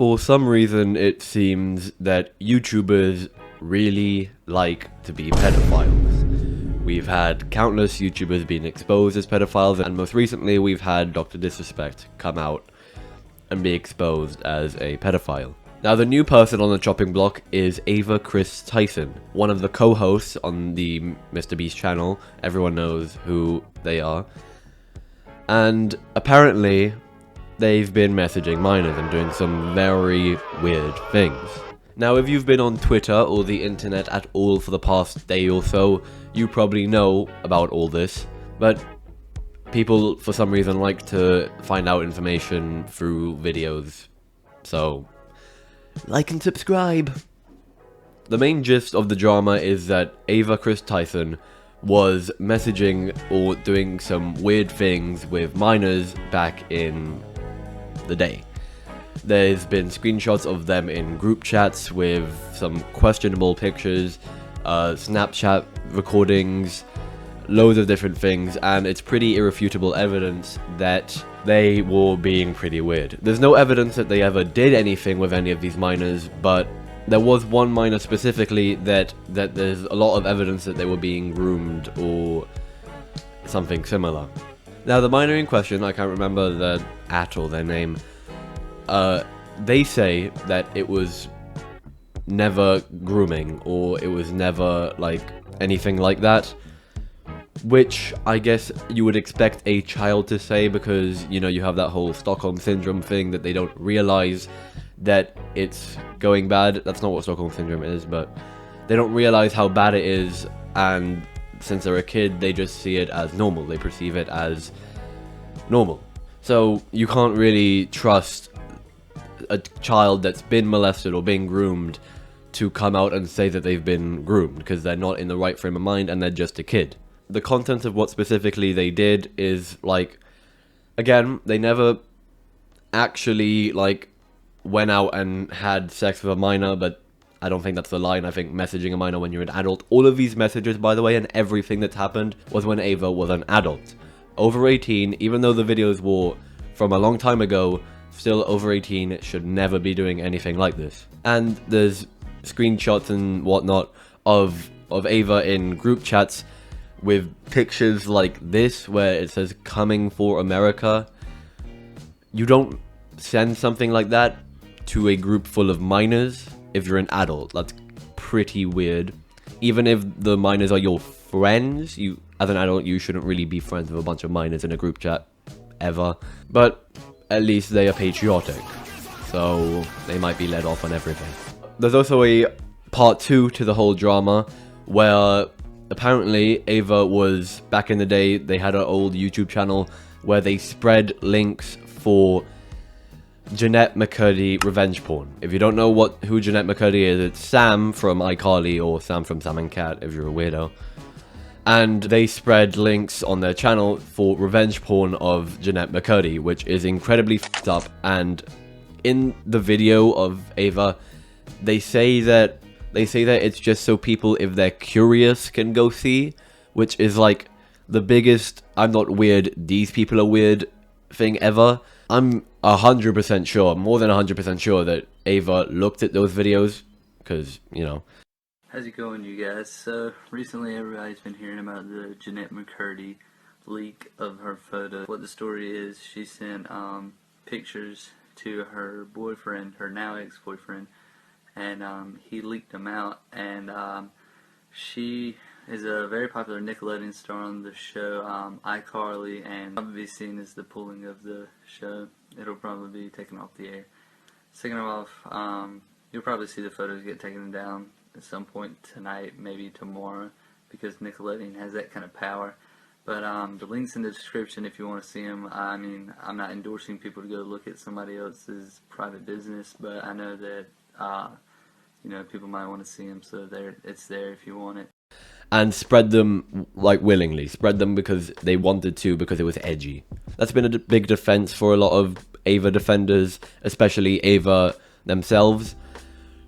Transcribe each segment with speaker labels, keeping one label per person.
Speaker 1: For some reason, it seems that YouTubers really like to be pedophiles. We've had countless YouTubers being exposed as pedophiles, and most recently we've had Dr. Disrespect come out and be exposed as a pedophile. Now, the new person on the chopping block is Ava Chris Tyson, one of the co-hosts on the Mrbeast channel. Everyone knows who they are. And apparently, they've been messaging minors and doing some very weird things. Now, if you've been on Twitter or the internet at all for the past day or so, you probably know about all this, but people, for some reason, like to find out information through videos, so like and subscribe. The main gist of the drama is that Ava Chris Tyson was messaging or doing some weird things with minors back in the day. There's been screenshots of them in group chats with some questionable pictures, Snapchat recordings, loads of different things, and it's pretty irrefutable evidence that they were being pretty weird. There's no evidence that they ever did anything with any of these minors, but there was one minor specifically that there's a lot of evidence that they were being groomed or something similar. Now, the minor in question, I can't remember their or their name, they say that it was never grooming, or it was never like anything like that, which I guess you would expect a child to say, because, you know, you have that whole Stockholm Syndrome thing that they don't realize that it's going bad. That's not what Stockholm Syndrome is, but they don't realize how bad it is, and since they're a kid, they just see it as normal. They perceive it as normal. So you can't really trust a child that's been molested or being groomed to come out and say that they've been groomed, because they're not in the right frame of mind and they're just a kid. The content of what specifically they did is, like, again, they never actually, like, went out and had sex with a minor, but I don't think that's the line. I think messaging a minor when you're an adult. All of these messages, by the way, and everything that's happened was when Ava was an adult. Over 18, even though the videos were from a long time ago, still over 18 should never be doing anything like this. And there's screenshots and whatnot of Ava in group chats with pictures like this where it says "Coming for America." You don't send something like that to a group full of minors if you're an adult. That's pretty weird. Even if the minors are your friends, as an adult, you shouldn't really be friends with a bunch of minors in a group chat, ever. But at least they are patriotic, so they might be let off on everything. There's also a part 2 to the whole drama, where apparently Ava was, back in the day, they had an old YouTube channel where they spread links for Jeanette McCurdy revenge porn. If you don't know who Jeanette McCurdy is, it's Sam from iCarly, or Sam from Sam and Cat if you're a weirdo. And they spread links on their channel for revenge porn of Jeanette McCurdy, which is incredibly f***ed up. And in the video of Ava, they say that it's just so people, if they're curious, can go see, which is like the biggest "I'm not weird, these people are weird" thing ever. I'm 100% sure, more than 100% sure, that Ava looked at those videos, because, you know.
Speaker 2: How's it going, you guys? So, recently everybody's been hearing about the Jeanette McCurdy leak of her photo. What the story is, she sent pictures to her boyfriend, her now ex-boyfriend, and he leaked them out, and she is a very popular Nickelodeon star on the show iCarly, and probably be seen as the pulling of the show. It'll probably be taken off the air. Second off, you'll probably see the photos get taken down at some point tonight, maybe tomorrow, because Nickelodeon has that kind of power. But the link's in the description if you want to see them. I mean, I'm not endorsing people to go look at somebody else's private business, but I know that you know, people might want to see them, so it's there if you want it.
Speaker 1: And spread them, like, willingly. Spread them because they wanted to, because it was edgy. That's been a big defense for a lot of Ava defenders, especially Ava themselves,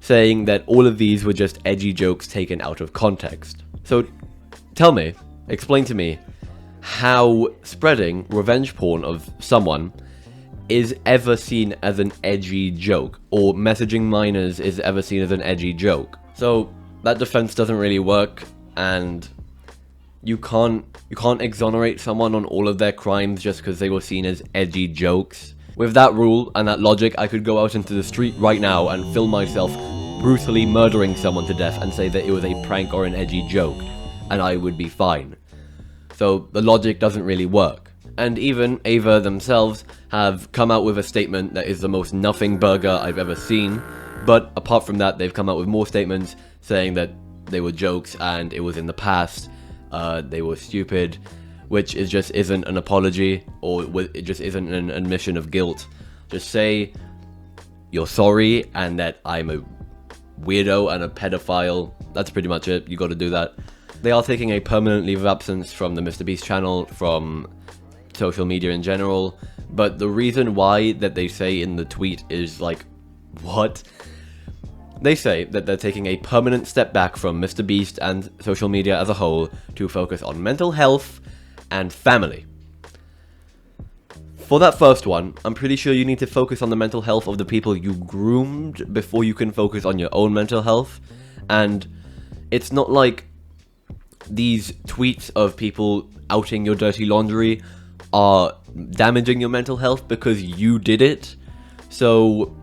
Speaker 1: saying that all of these were just edgy jokes taken out of context. So, tell me, explain to me, how spreading revenge porn of someone is ever seen as an edgy joke, or messaging minors is ever seen as an edgy joke. So that defense doesn't really work, and you can't exonerate someone on all of their crimes just because they were seen as edgy jokes. With that rule and that logic, I could go out into the street right now and film myself brutally murdering someone to death and say that it was a prank or an edgy joke, and I would be fine. So the logic doesn't really work. And even Ava themselves have come out with a statement that is the most nothing burger I've ever seen, but apart from that, they've come out with more statements saying that they were jokes and it was in the past, they were stupid, which is just isn't an apology, or it just isn't an admission of guilt. Just say you're sorry and that I'm a weirdo and a pedophile. That's pretty much it. You got to do that. They are taking a permanent leave of absence from the Mrbeast channel, from social media in general, but the reason why that they say in the tweet is like, what? They say that they're taking a permanent step back from Mrbeast and social media as a whole to focus on mental health and family. For that first one, I'm pretty sure you need to focus on the mental health of the people you groomed before you can focus on your own mental health. And it's not like these tweets of people outing your dirty laundry are damaging your mental health because you did it. So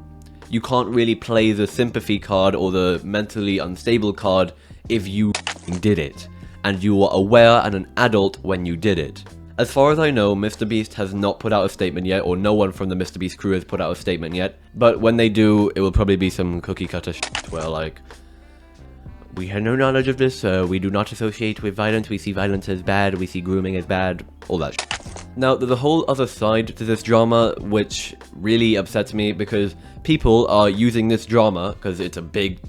Speaker 1: you can't really play the sympathy card or the mentally unstable card if you did it, and you were aware and an adult when you did it. As far as I know, Mrbeast has not put out a statement yet, or no one from the Mrbeast crew has put out a statement yet, but when they do, it will probably be some cookie cutter shit where like, we had no knowledge of this, we do not associate with violence, we see violence as bad, we see grooming as bad, all that shit. Now, there's a whole other side to this drama which really upsets me, because people are using this drama, because it's a big...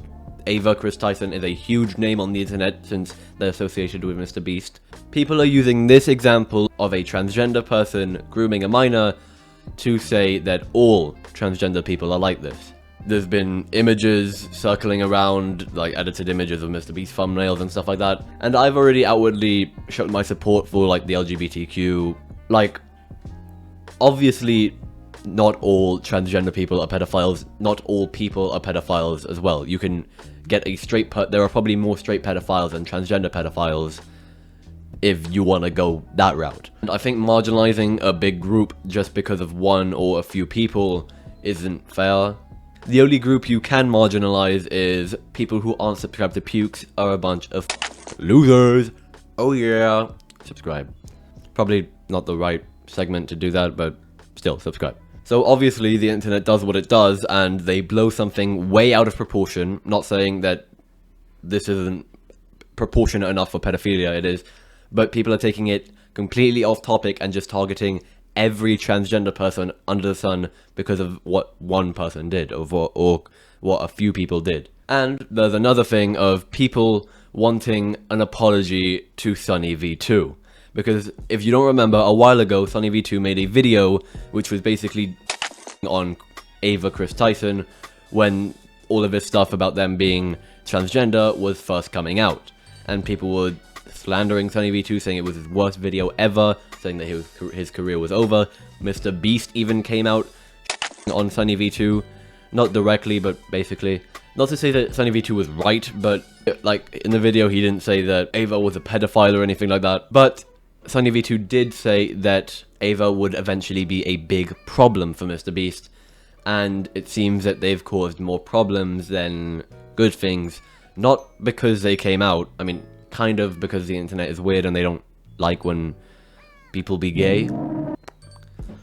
Speaker 1: Ava Chris Tyson is a huge name on the internet since they're associated with Mrbeast. People are using this example of a transgender person grooming a minor to say that all transgender people are like this. There's been images circling around, like edited images of Mrbeast thumbnails and stuff like that, and I've already outwardly shown my support for like the LGBTQ. Like, obviously not all transgender people are pedophiles, not all people are pedophiles as well. You can get a straight there are probably more straight pedophiles than transgender pedophiles if you want to go that route. And I think marginalizing a big group just because of one or a few people isn't fair. The only group you can marginalize is people who aren't subscribed to Pukes are a bunch of losers. Oh yeah. Subscribe. Probably not the right segment to do that, but still, subscribe. So obviously the internet does what it does, and they blow something way out of proportion. Not saying that this isn't proportionate enough for pedophilia, it is, but people are taking it completely off topic and just targeting every transgender person under the sun because of what one person did, or what a few people did. And there's another thing of people wanting an apology to Sunny V2. Because if you don't remember, a while ago, Sunny V2 made a video which was basically on Ava Chris Tyson when all of this stuff about them being transgender was first coming out. And people were slandering Sunny V2, saying it was his worst video ever, saying that his career was over. Mrbeast even came out on Sunny V2. Not directly, but basically. Not to say that Sunny V2 was right, but like in the video he didn't say that Ava was a pedophile or anything like that. But Sunny V2 did say that Ava would eventually be a big problem for Mrbeast, and it seems that they've caused more problems than good things. Not because they came out, I mean, kind of because the internet is weird and they don't like when people be gay.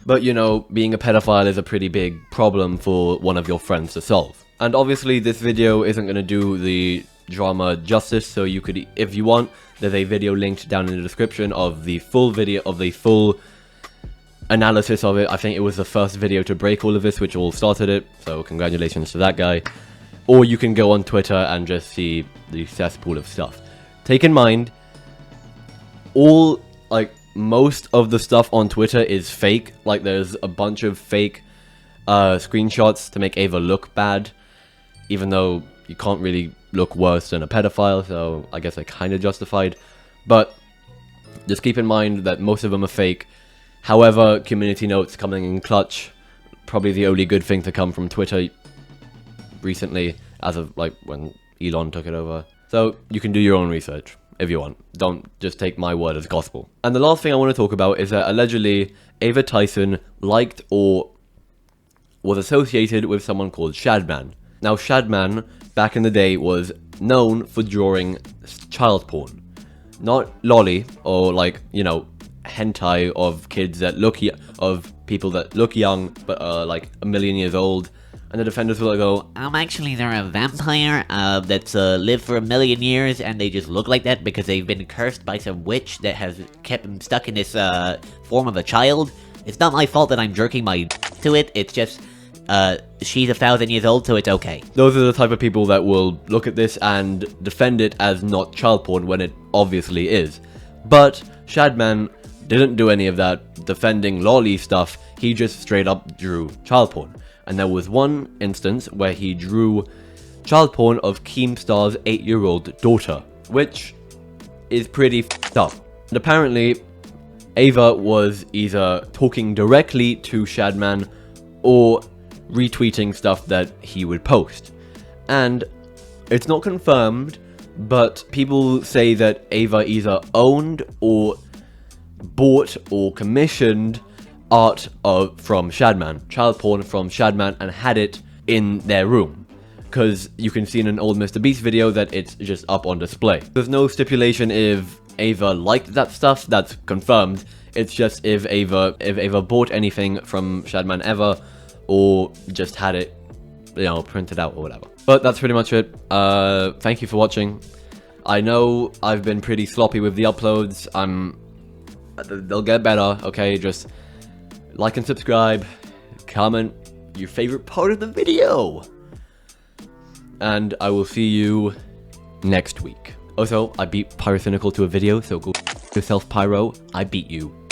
Speaker 1: But you know, being a pedophile is a pretty big problem for one of your friends to solve. And obviously this video isn't going to do the drama justice, so you could, if you want, there's a video linked down in the description of the full video, of the full analysis of it. I think it was the first video to break all of this, which all started it, so congratulations to that guy. Or you can go on Twitter and just see the cesspool of stuff. Take in mind, most of the stuff on Twitter is fake. Like, there's a bunch of fake screenshots to make Ava look bad, even though you can't really look worse than a pedophile, so I guess they're kind of justified. But just keep in mind that most of them are fake. However, community notes coming in clutch, probably the only good thing to come from Twitter recently, as of like when Elon took it over. So you can do your own research if you want. Don't just take my word as gospel. And the last thing I want to talk about is that allegedly Ava Tyson liked or was associated with someone called Shadman. Now Shadman, back in the day, was known for drawing child porn. Not lolly or like, you know, hentai of kids that look of people that look young but are like a million years old. And the defenders will go,
Speaker 3: actually, they're a vampire that's lived for a million years, and they just look like that because they've been cursed by some witch that has kept them stuck in this form of a child. It's not my fault that I'm jerking my to it. It's just she's 1,000 years old, so it's okay.
Speaker 1: Those are the type of people that will look at this and defend it as not child porn when it obviously is. But Shadman didn't do any of that defending lolly stuff. He just straight up drew child porn. And there was one instance where he drew child porn of Keemstar's 8-year-old daughter, which is pretty f***ed up. And apparently, Ava was either talking directly to Shadman or retweeting stuff that he would post. And it's not confirmed, but people say that Ava either owned or bought or commissioned art from Shadman, child porn from Shadman, and had it in their room. Because you can see in an old Mrbeast video that it's just up on display. There's no stipulation if Ava liked that stuff, that's confirmed. It's just if Ava bought anything from Shadman ever, or just had it, you know, printed out or whatever. But that's pretty much it. Thank you for watching. I know I've been pretty sloppy with the uploads. They'll get better, okay? Just like and subscribe, comment your favorite part of the video, and I will see you next week. Also, I beat Pyrocynical to a video, so go yourself, Pyro. I beat you.